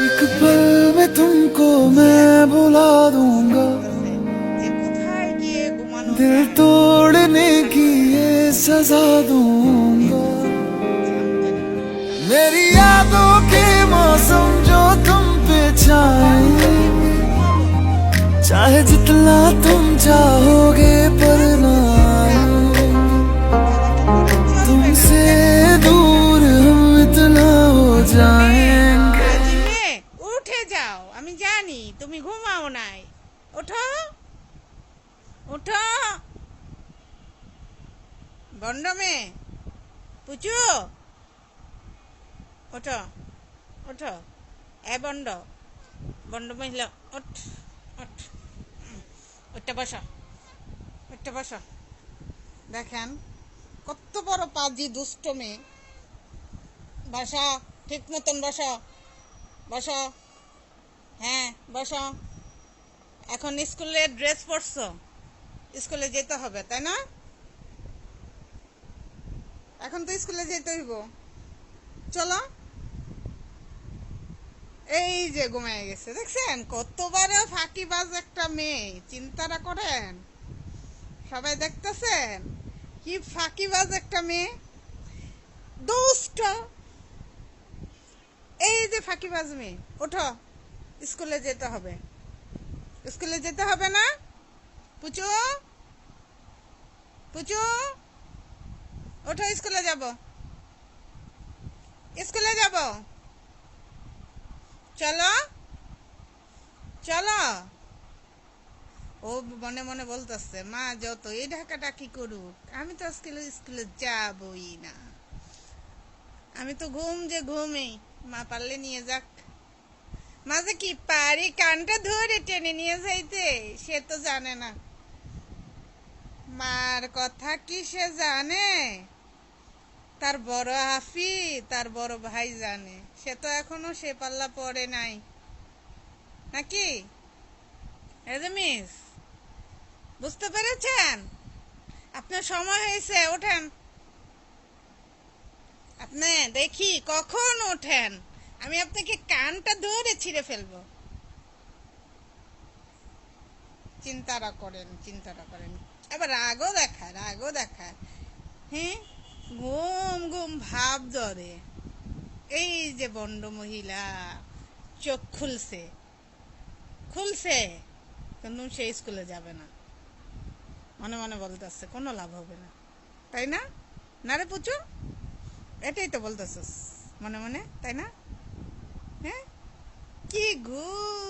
एक पल में तुमको मैं भुला दूंगा, যে কোথায় গিয়ে ঘুমানো दिल যায়। तोड़ने की ये सजा दूंगा। मेरी यादों के मौसम जो तुम पे छाएंगे, चाहे जितना तुम चाहोगे पर ना आएंगे। तुमसे दूर हम इतना हो जाएंगे। আজিমে উঠে যাও, আমি জানি তুমি ঘুমাও নাই। ওঠো, ওঠো বন্ডমে, পুচু ওঠো, ওঠো। এ বন্ড, বন্ড মহিলা ওঠ, ওঠ, ওঠটা বসো, ওঠটা বসো। দেখেন কত বড় পাজি দুষ্ট মেয়ে। বসা, ঠিক মতন বসা, বসা, হ্যাঁ বসা। এখন স্কুলে ড্রেস পরছো, স্কুলে যেতে হবে তাই না? এখন তো স্কুলে যেতে হইব, চলো। এই যে ঘুমায় গেছে, দেখছেন কতবারে ফাঁকিবাজ একটা মেয়ে, চিন্তাটা করেন। সবাই দেখতেছেন কি ফাঁকিবাজ একটা মেয়ে, দুষ্ট। এই যে ফাঁকিবাজ মেয়ে, ওঠো, স্কুলে যেতে হবে। স্কুলে যেতে হবে না পুচু? পুচু ওঠো, স্কুলে যাব, স্কুলে যাব, চলো, চলো। ও মনে মনে বলতেছে, মা যত এই ঢাকাঢাকি করুক আমি তো স্কুলে স্কুলে যাবই না। আমি তো ঘুম যে ঘুমেই, মা পারলে নিয়ে যাক। মাঝে কি পারি কানটা ধরে টেনে নিয়ে যাইতে, সে তো জানে না। মার কথা কি সে জানে? তার বড় হাফি, তার বড় ভাই জানে। সে তো এখনো সে পাল্লা পড়ে নাই নাকি? মিস বুঝতে পেরেছেন? আপনার সময় হয়েছে, ওঠেন। আপনি দেখি কখন ওঠেন, আমি আপনাকে কানটা ধরে ছিঁড়ে ফেলবো। চিন্তাটা করেন, চিন্তাটা করেন। এবার রাগও দেখায়, রাগও দেখায়। হ্যাঁ, ঘুম ঘুম ভাব ধরে। এই যে বন্ড মহিলা চোখ খুলছে, খুলছে, কিন্তু সে স্কুলে যাবে না। মনে মনে বলতেছে কোনো লাভ হবে না, তাই না? না রে পুচু, এটাই তো বলতেছস মনে মনে, তাই না? হ্যাঁ, কি ঘুম